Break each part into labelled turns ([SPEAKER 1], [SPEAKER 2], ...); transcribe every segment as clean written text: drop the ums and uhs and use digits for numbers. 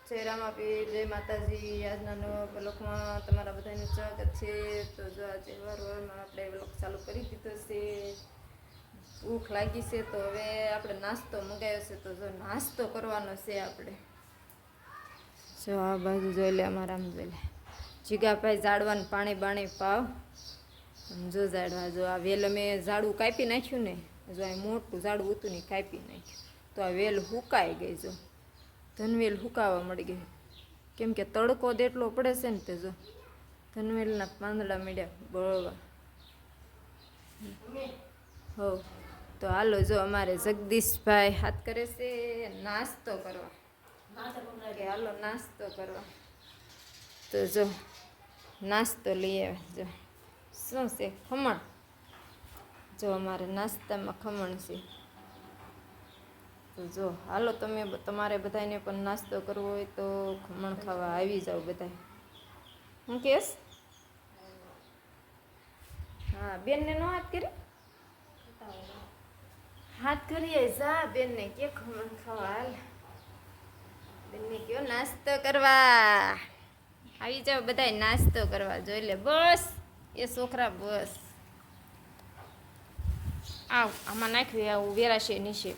[SPEAKER 1] જય રામાપીર, જય માતાજી। આજના નવા બ્લોગમાં તમારા બધાનું સ્વાગત છે। તો જો આજે વારમાં આપણે બ્લોગ ચાલુ કરી દીધો છે। ભૂખ લાગી છે તો હવે આપણે નાસ્તો મંગાવ્યો છે, તો જો નાસ્તો કરવાનો છે આપણે। જો આ બાજુ જોઈ લે, અમારા આમ જોઈ લે જીગાભાઈ ઝાડવાનું પાણી બાણી પાવ। જો ઝાડવા જો આ વેલ અમે ઝાડું કાપી નાખ્યું ને, જો આ મોટું ઝાડું હતું ને કાપી નાખ્યું, તો આ વેલ હુકાઈ ગઈ। જો ધનવેલ હુકાવા મળી ગઈ, કેમ કે તડકો જ એટલો પડે છે ને, તે જો ધનવેલના પાંદડા મળ્યા બળવા। હો તો હાલો, જો અમારે જગદીશભાઈ હાથ કરે છે નાસ્તો કરવા, કે હાલો નાસ્તો કરવા। તો જો નાસ્તો લઈ આવે, જો શું છે ખમણ। જો અમારે નાસ્તામાં ખમણ છે। તો જો હાલો, તમે તમારે બધાને પણ નાસ્તો કરવો હોય તો ખમણ ખાવા આવી જાઓ બધા। હું કહેશ? હા, બેનને નો હાથ કરી, હાથ કરીએ જા બેનને કે ખમણ ખાવા હાલ, બેનને કયો નાસ્તો કરવા આવી જાઓ બધા નાસ્તો કરવા। જોઈ લે બસ એ છોકરા, બસ આવ આમાં નાખ્યું, આવું વેરાશે નીચે।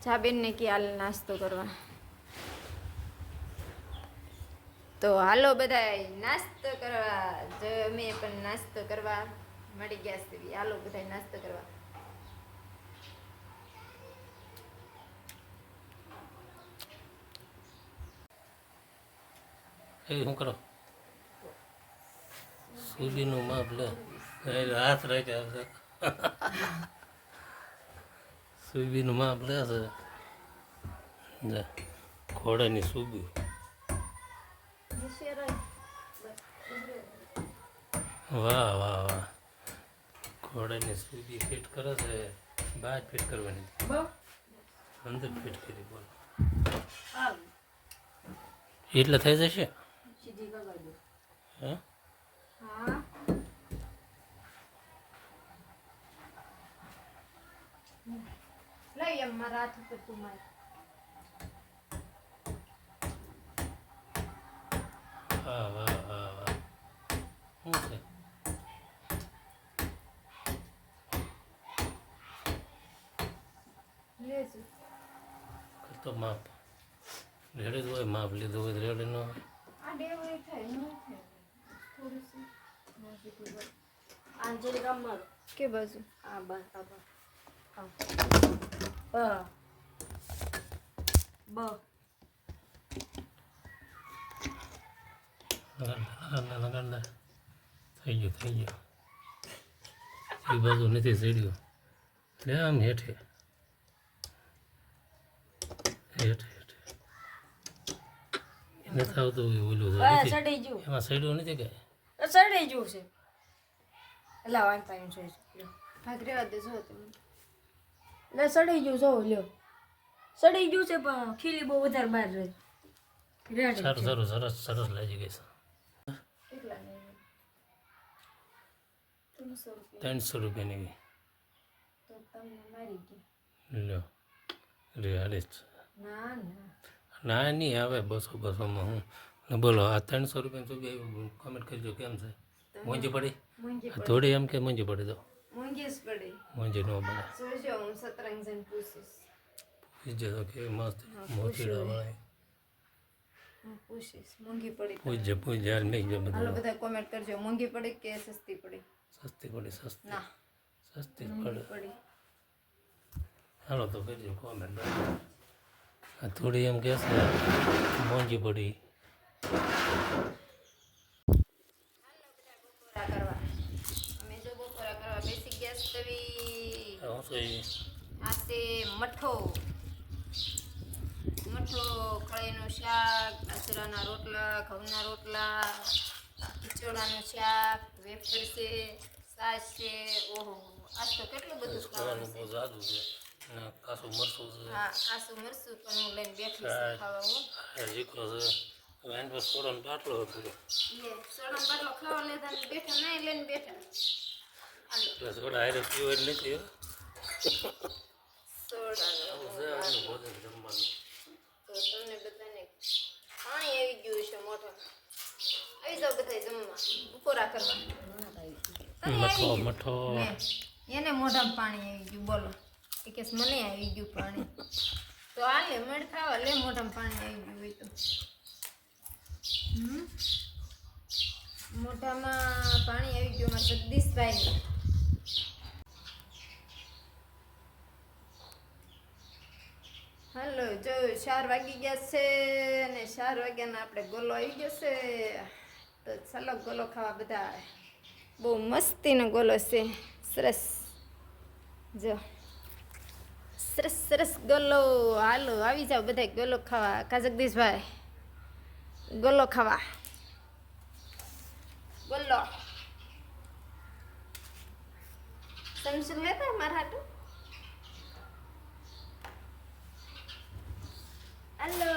[SPEAKER 1] જા બેનને કે હાલ નાસ્તો કરવા। તો હાલો બધા નાસ્તો કરવા, જો અમે પણ નાસ્તો કરવા મળી ગયા છે। હાલો બધા નાસ્તો કરવા।
[SPEAKER 2] શું કરો? સુબીનું માપ લે, હાથ રાખ્યા સુબીનું માપ લે છે, ઘોડાની સુબી। વાહ વાહ વાહ, ઘોડાની સુબી ફિટ કરે છે, બહાર ફિટ કરવાની, અંદર ફિટ કરી, બોલો એટલે થઈ જશે। હા,
[SPEAKER 1] લઈ એમ મારા હાથ ઉપર તું માર।
[SPEAKER 2] વાહ વાહ વાહ વાહ, શું છે?
[SPEAKER 1] લેજો
[SPEAKER 2] તો માપ રેડી જ હોય, માપ લીધું હોય રેડી ન હોય।
[SPEAKER 1] આ ડેવરી થાય ન થાય થોડું છે મોજી પર આંજલી રમર કે બાજુ આ બસ આ બસ બ
[SPEAKER 2] લગાડ થઈ ગયું, થઈ ગયું। એ બાજુ નથી ચડ્યું, એટલે આમ હેઠે હેઠે હેઠે નથી આવતું, ઓલું
[SPEAKER 3] સડી ગયું,
[SPEAKER 2] એમાં ચડ્યું નથી કે
[SPEAKER 3] સડી ગયું છે, એટલે વાન પાણી છે,
[SPEAKER 1] ભાગ રેવા દેજો તમે।
[SPEAKER 3] એટલે સડી ગયું છો, લ્યો સડી ગયું છે, પણ ખીલી બહુ વધારે બહાર રહે।
[SPEAKER 2] સારું સારું, સરસ સરસ લાગી ગઈ છે।
[SPEAKER 1] કેટલા ને 300 રૂપિયા,
[SPEAKER 2] 300 રૂપિયાની
[SPEAKER 1] તો તમને મારી ગઈ।
[SPEAKER 2] લ્યો રે હાલે જ
[SPEAKER 1] ના ના
[SPEAKER 2] ના, નહીં આવે 200 200માં હું બોલો। આ 300 રૂપિયાની સુબી કમેન્ટ કરજો, કેમ છે? મોંઘી પડી?
[SPEAKER 1] મોંઘી પડી,
[SPEAKER 2] થોડી એમ કે મોંઘી પડી? તો
[SPEAKER 1] મોંઘી જ પડી।
[SPEAKER 2] મોંઘી ન પડે,
[SPEAKER 1] જોજો હું સતરંગ જઈને પૂછીશ।
[SPEAKER 2] પૂછજો તો કેવી મસ્ત
[SPEAKER 1] હા,
[SPEAKER 2] મોતીડા વાળી,
[SPEAKER 1] હું પૂછીશ મોંઘી પડી તો।
[SPEAKER 2] પૂછજે યાર, નહીં જો
[SPEAKER 1] હાલો
[SPEAKER 2] બધું
[SPEAKER 1] બધા કોમેન્ટ કરજો, મોંઘી પડી કે સસ્તી પડી?
[SPEAKER 2] સસ્તી પડી, સસ્તી
[SPEAKER 1] ના,
[SPEAKER 2] સસ્તી
[SPEAKER 1] મોંઘી
[SPEAKER 2] પડે।
[SPEAKER 1] પડી।
[SPEAKER 2] હાલો તો કરજો કોમેન્ટ। આ થોડી એમ કહેશે મોંઘી પડી।
[SPEAKER 1] બપોરા કરવા અમે જો બપોરા કરવા બેસી ગયા તવી।
[SPEAKER 2] હું તો
[SPEAKER 1] આ છે મઠો, મઠો કળીનું શાક, બાજરાના રોટલા, ઘઉંના રોટલા, ખીચોડાનું શાક, વેફર છે, છાશ છે। ઓહો, આજ તો કેટલું બધું ખાવાનું
[SPEAKER 2] બહુ
[SPEAKER 1] છે।
[SPEAKER 2] જાદુ છે, અને કાસું મરસું છે,
[SPEAKER 1] હા, કાસું મરસું પણ હું લઈને બેઠી છું ખાવા। હું
[SPEAKER 2] જીકો છે, એન્ડ પર સોડાનો બાટલો હતો,
[SPEAKER 1] સોડા બાટલો ખાવા લેતા ને બેઠા, નહીં લઈને બેઠા। હાલો
[SPEAKER 2] એટલે સોડા હારે પીવો જ નથી।
[SPEAKER 1] સોડાનું
[SPEAKER 2] આવું છે આજનું ભોજન જમવાનું।
[SPEAKER 1] તો તમને બધાને પાણી આવી ગયું છે મોઢામાં. આવી જાઓ બધા જમવા, બપોરા કરવા.
[SPEAKER 2] મઠો મઠો
[SPEAKER 1] એને મોઢામાં પાણી આવી ગયું, બોલો. એ કે મને આવી ગયું પાણી. તો હાલે મળ ખાવા લે, મોઢામાં પાણી આવી ગયું હોય તો. મોઢામાં પાણી આવી ગયું મારા જગદીશભાઈ. હાલો જો 4 વાગી ગયા છે અને 4 વાગ્યાના આપણે ગોલો આવી ગયો છે. તો ચાલો ગોલો ખાવા બધા. બહુ મસ્તીનો ગોલો છે, સરસ. જો સરસ સરસ ગોલો. હાલો આવી જાઓ બધા ગોલો ખાવા. કા જગદીશભાઈ ગોલો ખાવા. ગોલો સમસું લેતા મારા હાટું. હાલો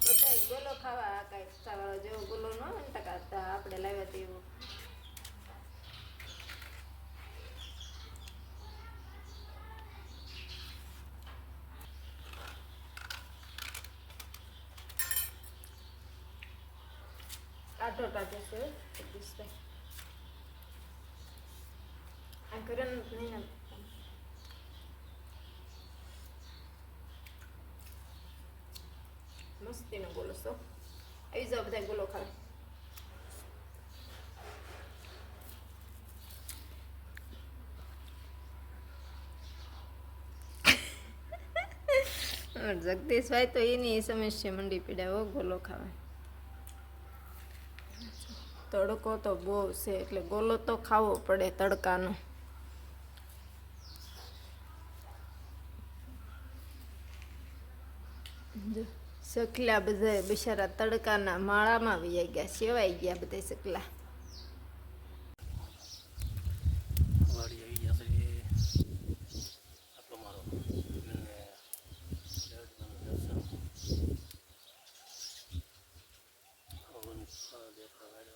[SPEAKER 1] બધા ગોલો ખાવા. કાંઈ ખાવા જેવો ગોલો ન હોય ને ટકા આપણે લાવ્યા તેવો. ટાઢો ટાઢો છે જગદીશભાઈ. આ કરે નહીં ને મસ્તીનો ગોલો છો. આવી જાઓ બધા ગોલો ખાવા. જગદીશભાઈ તો એની સમસ્યા મંડી પીડા હો ગોલો ખાવા. તડકો તો બહુ છે એટલે ગોલો તો ખાવો પડે તડકાનો. સકલા બધા બિચારા તડકાના માળામાં વહી ગયા, સેવાઈ ગયા બધા સકલા.
[SPEAKER 2] વાડી આવી ગયા છે આટલો મારો અને દર્શન હવન દેખાડો જય